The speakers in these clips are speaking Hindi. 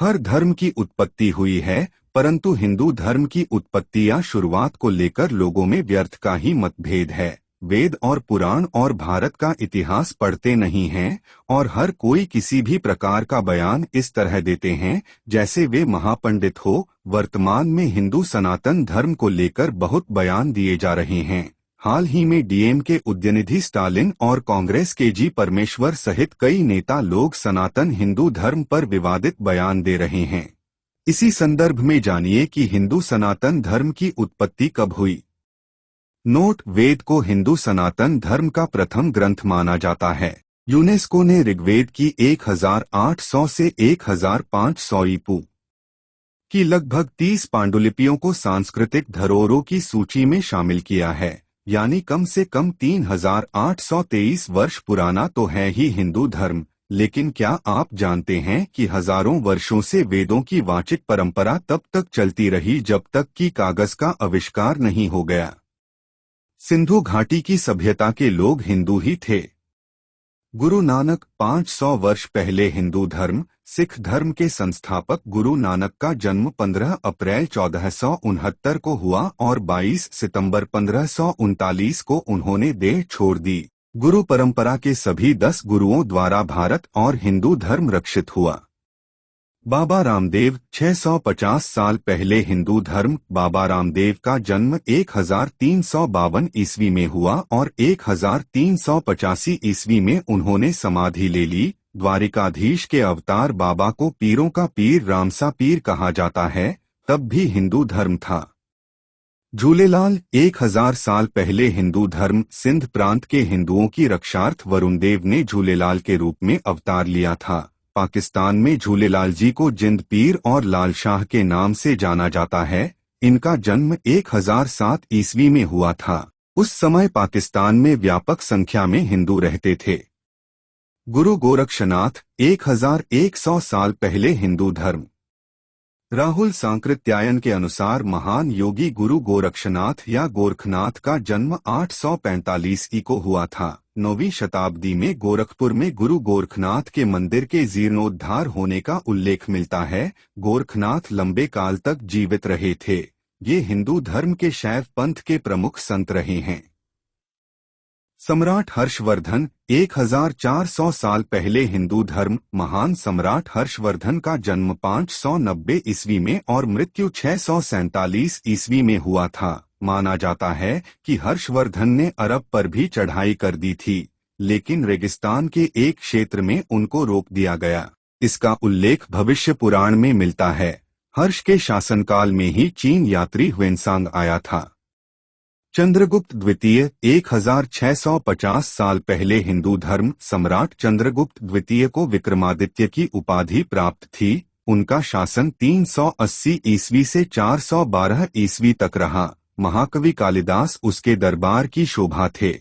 हर धर्म की उत्पत्ति हुई है, परंतु हिंदू धर्म की उत्पत्ति या शुरुआत को लेकर लोगों में व्यर्थ का ही मतभेद है। वेद और पुराण और भारत का इतिहास पढ़ते नहीं हैं और हर कोई किसी भी प्रकार का बयान इस तरह देते हैं जैसे वे महापंडित हो। वर्तमान में हिंदू सनातन धर्म को लेकर बहुत बयान दिए जा रहे हैं। हाल ही में डीएम के उदयनिधि स्टालिन और कांग्रेस के जी परमेश्वर सहित कई नेता लोग सनातन हिंदू धर्म पर विवादित बयान दे रहे हैं। इसी संदर्भ में जानिए कि हिंदू सनातन धर्म की उत्पत्ति कब हुई। नोट: वेद को हिंदू सनातन धर्म का प्रथम ग्रंथ माना जाता है। यूनेस्को ने ऋग्वेद की 1800 से 1500 ईपू की लगभग 30 पांडुलिपियों को सांस्कृतिक धरोहरों की सूची में शामिल किया है, यानी कम से कम 3823 वर्ष पुराना तो है ही हिंदू धर्म। लेकिन क्या आप जानते हैं कि हजारों वर्षों से वेदों की वाचिक परंपरा तब तक चलती रही जब तक कि कागज का आविष्कार नहीं हो गया। सिंधु घाटी की सभ्यता के लोग हिंदू ही थे। गुरु नानक 500 वर्ष पहले हिंदू धर्म, सिख धर्म के संस्थापक गुरु नानक का जन्म 15 अप्रैल 1469 को हुआ और 22 सितंबर 1539 को उन्होंने देह छोड़ दी। गुरु परंपरा के सभी 10 गुरुओं द्वारा भारत और हिंदू धर्म रक्षित हुआ। बाबा रामदेव 650 साल पहले हिंदू धर्म। बाबा रामदेव का जन्म 1352 ईस्वी में हुआ और 1385 ईस्वी में उन्होंने समाधि ले ली। द्वारिकाधीश के अवतार बाबा को पीरों का पीर रामसा पीर कहा जाता है। तब भी हिंदू धर्म था। झूलेलाल 1000 साल पहले हिंदू धर्म। सिंध प्रांत के हिंदुओं की रक्षार्थ वरुण देव ने झूलेलाल के रूप में अवतार लिया था। पाकिस्तान में झूलेलाल जी को जिंद पीर और लाल शाह के नाम से जाना जाता है। इनका जन्म 1007 ईस्वी में हुआ था। उस समय पाकिस्तान में व्यापक संख्या में हिंदू रहते थे। गुरु गोरक्षनाथ 1100 साल पहले हिंदू धर्म। राहुल सांकृत्यायन के अनुसार महान योगी गुरु गोरक्षनाथ या गोरखनाथ का जन्म 845 ई को हुआ था। 9वीं शताब्दी में गोरखपुर में गुरु गोरखनाथ के मंदिर के जीर्णोद्धार होने का उल्लेख मिलता है। गोरखनाथ लंबे काल तक जीवित रहे थे। ये हिंदू धर्म के शैव पंथ के प्रमुख संत रहे हैं। सम्राट हर्षवर्धन 1400 साल पहले हिंदू धर्म। महान सम्राट हर्षवर्धन का जन्म 590 ईस्वी में और मृत्यु 647 ईस्वी में हुआ था। माना जाता है कि हर्षवर्धन ने अरब पर भी चढ़ाई कर दी थी, लेकिन रेगिस्तान के एक क्षेत्र में उनको रोक दिया गया। इसका उल्लेख भविष्य पुराण में मिलता है। हर्ष के शासनकाल में ही चीन यात्री ह्वेनसांग आया था। चंद्रगुप्त द्वितीय 1650 साल पहले हिंदू धर्म। सम्राट चंद्रगुप्त द्वितीय को विक्रमादित्य की उपाधि प्राप्त थी। उनका शासन 380 ईस्वी से 412 ईस्वी तक रहा। महाकवि कालिदास उसके दरबार की शोभा थे।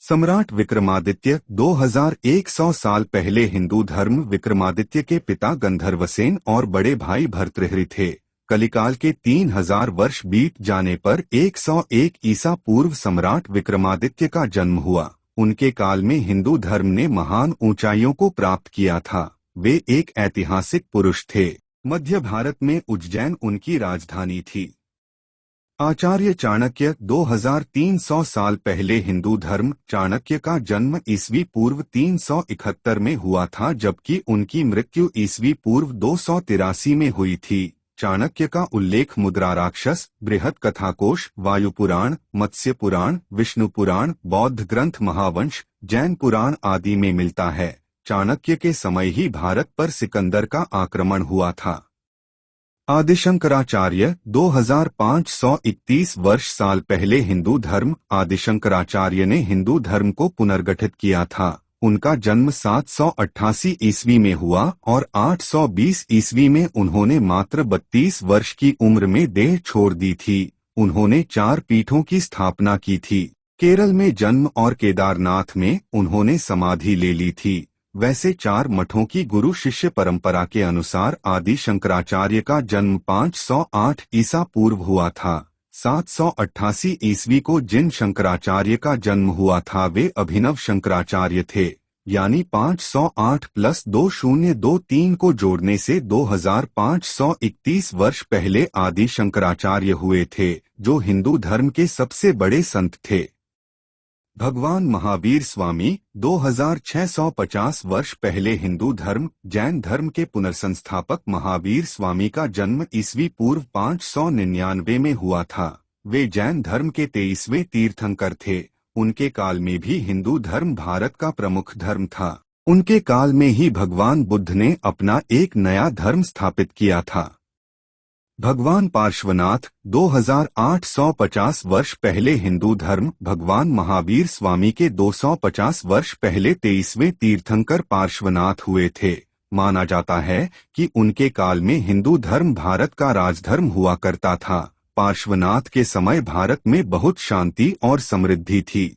सम्राट विक्रमादित्य 2100 साल पहले हिंदू धर्म। विक्रमादित्य के पिता गंधर्वसेन और बड़े भाई भर्तृहरि थे। कलिकाल के 3000 वर्ष बीत जाने पर 101 ईसा पूर्व सम्राट विक्रमादित्य का जन्म हुआ। उनके काल में हिंदू धर्म ने महान ऊंचाइयों को प्राप्त किया था। वे एक ऐतिहासिक पुरुष थे। मध्य भारत में उज्जैन उनकी राजधानी थी। आचार्य चाणक्य 2300 साल पहले हिंदू धर्म। चाणक्य का जन्म ईस्वी पूर्व 371 में हुआ था, जबकि उनकी मृत्यु ईस्वी पूर्व 283 में हुई थी। चाणक्य का उल्लेख मुद्रा राक्षस, बृहत कथाकोश, वायु पुराण, मत्स्य पुराण, विष्णु पुराण, बौद्ध ग्रंथ महावंश, जैन पुराण आदि में मिलता है। चाणक्य के समय ही भारत पर सिकंदर का आक्रमण हुआ था। आदिशंकराचार्य 2531 वर्ष साल पहले हिंदू धर्म। आदिशंकराचार्य ने हिंदू धर्म को पुनर्गठित किया था। उनका जन्म 788 ईस्वी में हुआ और 820 ईस्वी में उन्होंने मात्र 32 वर्ष की उम्र में देह छोड़ दी थी। उन्होंने 4 पीठों की स्थापना की थी। केरल में जन्म और केदारनाथ में उन्होंने समाधि ले ली थी। वैसे 4 मठों की गुरु शिष्य परंपरा के अनुसार आदि शंकराचार्य का जन्म 508 ईसा पूर्व हुआ था। 788 ईस्वी को जिन शंकराचार्य का जन्म हुआ था वे अभिनव शंकराचार्य थे। यानी 508 प्लस 2023 को जोड़ने से 2531 वर्ष पहले आदि शंकराचार्य हुए थे, जो हिंदू धर्म के सबसे बड़े संत थे। भगवान महावीर स्वामी 2650 वर्ष पहले हिंदू धर्म जैन धर्म के पुनर्संस्थापक महावीर स्वामी का जन्म ईस्वी पूर्व 599 में हुआ था। वे जैन धर्म के 23वें तीर्थंकर थे। उनके काल में भी हिंदू धर्म भारत का प्रमुख धर्म था। उनके काल में ही भगवान बुद्ध ने अपना एक नया धर्म स्थापित किया था। भगवान पार्श्वनाथ 2850 वर्ष पहले हिंदू धर्म भगवान महावीर स्वामी के 250 वर्ष पहले 23वें तीर्थंकर पार्श्वनाथ हुए थे। माना जाता है कि उनके काल में हिंदू धर्म भारत का राजधर्म हुआ करता था। पार्श्वनाथ के समय भारत में बहुत शांति और समृद्धि थी।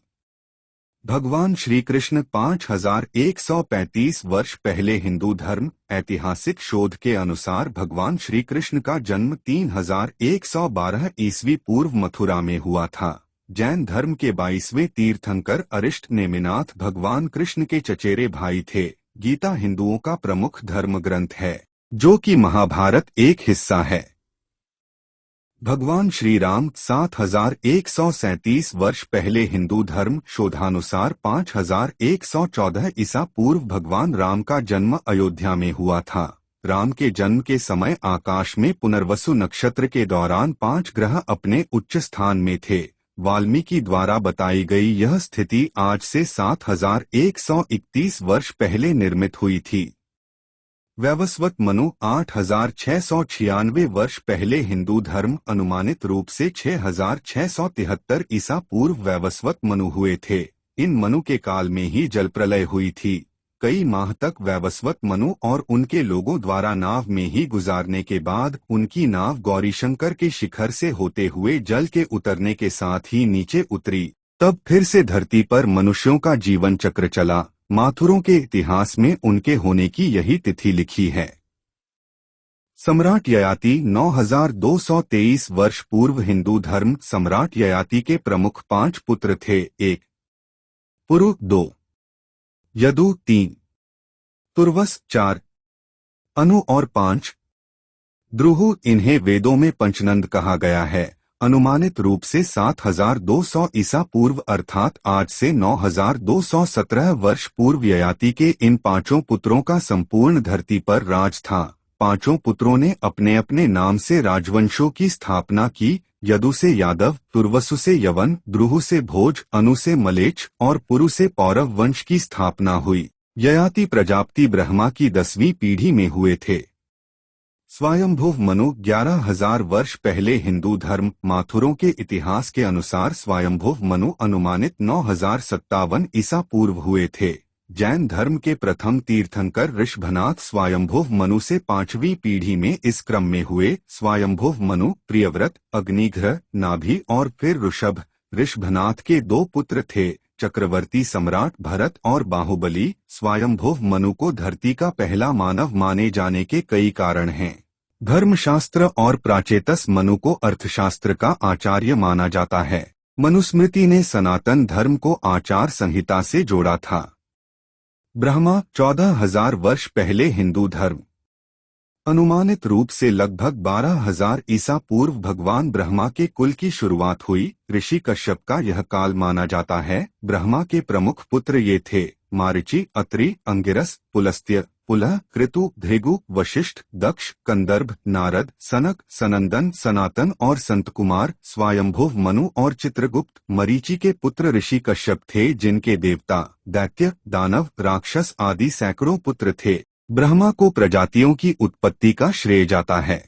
भगवान श्री कृष्ण 5135 वर्ष पहले हिंदू धर्म ऐतिहासिक शोध के अनुसार भगवान श्री कृष्ण का जन्म 3112 ईस्वी पूर्व मथुरा में हुआ था। जैन धर्म के 22वें तीर्थंकर अरिष्ट नेमिनाथ भगवान कृष्ण के चचेरे भाई थे। गीता हिंदुओं का प्रमुख धर्म ग्रंथ है, जो कि महाभारत एक हिस्सा है। भगवान श्री राम 7137 वर्ष पहले हिंदू धर्म शोधानुसार 5114 ईसा पूर्व भगवान राम का जन्म अयोध्या में हुआ था। राम के जन्म के समय आकाश में पुनर्वसु नक्षत्र के दौरान 5 ग्रह अपने उच्च स्थान में थे। वाल्मीकि द्वारा बताई गई यह स्थिति आज से 7131 वर्ष पहले निर्मित हुई थी। वैवस्वत मनु 8696 वर्ष पहले हिंदू धर्म अनुमानित रूप से 6673 ईसा पूर्व वैवस्वत मनु हुए थे। इन मनु के काल में ही जल प्रलय हुई थी। कई माह तक वैवस्वत मनु और उनके लोगों द्वारा नाव में ही गुजारने के बाद उनकी नाव गौरीशंकर के शिखर से होते हुए जल के उतरने के साथ ही नीचे उतरी। तब फिर से धरती पर मनुष्यों का जीवन चक्र चला। माथुरों के इतिहास में उनके होने की यही तिथि लिखी है। सम्राट ययाति 9223 वर्ष पूर्व हिंदू धर्म सम्राट ययाति के प्रमुख 5 पुत्र थे। 1 पुरु, 2 यदु, 3 तुर्वस, 4 अनु और 5 द्रुहु। इन्हें वेदों में पंचनंद कहा गया है। अनुमानित रूप से 7200 ईसा पूर्व अर्थात आज से 9217 वर्ष पूर्व ययाति के इन 5 पुत्रों का संपूर्ण धरती पर राज था। 5 पुत्रों ने अपने अपने नाम से राजवंशों की स्थापना की। यदु से यादव, तुर्वसु से यवन, द्रुहु से भोज, अनु से मलेच्छ और पुरु से पौरव वंश की स्थापना हुई। ययाति प्रजापति ब्रह्मा की 10वीं पीढ़ी में हुए थे। स्वयंभुव मनु 11000 वर्ष पहले हिंदू धर्म माथुरों के इतिहास के अनुसार स्वयंभुव मनु अनुमानित 9057 ईसा पूर्व हुए थे। जैन धर्म के प्रथम तीर्थंकर ऋषभनाथ स्वयंभुव मनु से 5वीं पीढ़ी में इस क्रम में हुए। स्वयंभुव मनु प्रियव्रत, अग्निघ्र, नाभि और फिर ऋषभ। ऋषभनाथ के 2 पुत्र थे, चक्रवर्ती सम्राट भरत और बाहुबली। स्वयंभुव मनु को धरती का पहला मानव माने जाने के कई कारण हैं। धर्मशास्त्र और प्राचेतस मनु को अर्थशास्त्र का आचार्य माना जाता है। मनुस्मृति ने सनातन धर्म को आचार संहिता से जोड़ा था। ब्रह्मा 14000 वर्ष पहले हिंदू धर्म अनुमानित रूप से लगभग 12000 ईसा पूर्व भगवान ब्रह्मा के कुल की शुरुआत हुई। ऋषि कश्यप का यह काल माना जाता है। ब्रह्मा के प्रमुख पुत्र ये थे: मारीचि, अत्रि, अंगिरस, पुलस्त्य, पुलह, कृतु, भृगु, वशिष्ठ, दक्ष, कंदर्भ, नारद, सनक, सनंदन, सनातन और संतकुमार। स्वयंभुव मनु और चित्रगुप्त मरीचि के पुत्र ऋषि कश्यप थे, जिनके देवता, दैत्य, दानव, राक्षस आदि सैकड़ों पुत्र थे। ब्रह्मा को प्रजातियों की उत्पत्ति का श्रेय जाता है।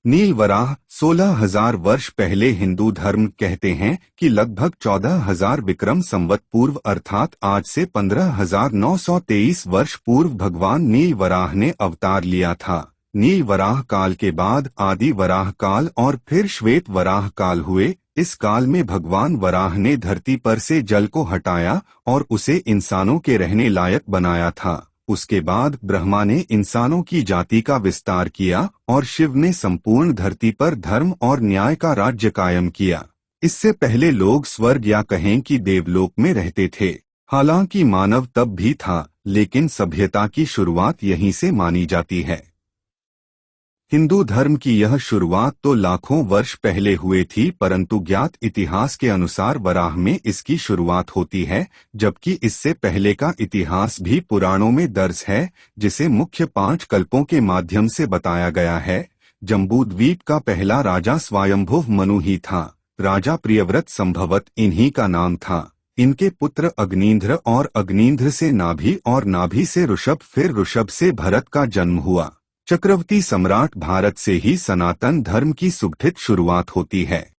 नील वराह 16000 वर्ष पहले हिंदू धर्म कहते हैं कि लगभग 14000 विक्रम संवत पूर्व अर्थात आज से 15923 वर्ष पूर्व भगवान नील वराह ने अवतार लिया था। नील वराह काल के बाद आदि वराह काल और फिर श्वेत वराह काल हुए। इस काल में भगवान वराह ने धरती पर से जल को हटाया और उसे इंसानों के रहने लायक बनाया था। उसके बाद ब्रह्मा ने इंसानों की जाति का विस्तार किया और शिव ने संपूर्ण धरती पर धर्म और न्याय का राज्य कायम किया। इससे पहले लोग स्वर्ग या कहें कि देवलोक में रहते थे। हालांकि मानव तब भी था, लेकिन सभ्यता की शुरुआत यहीं से मानी जाती है। हिंदू धर्म की यह शुरुआत तो लाखों वर्ष पहले हुई थी, परंतु ज्ञात इतिहास के अनुसार वराह में इसकी शुरुआत होती है, जबकि इससे पहले का इतिहास भी पुराणों में दर्ज है, जिसे मुख्य 5 कल्पों के माध्यम से बताया गया है। जम्बूद्वीप का पहला राजा स्वयंभुव मनु ही था। राजा प्रियव्रत संभवत इन्हीं का नाम था। इनके पुत्र अग्निंध्र और अग्निंध्र से नाभि और नाभि से ऋषभ, फिर ऋषभ से भरत का जन्म हुआ। चक्रवर्ती सम्राट भारत से ही सनातन धर्म की सुगठित शुरुआत होती है।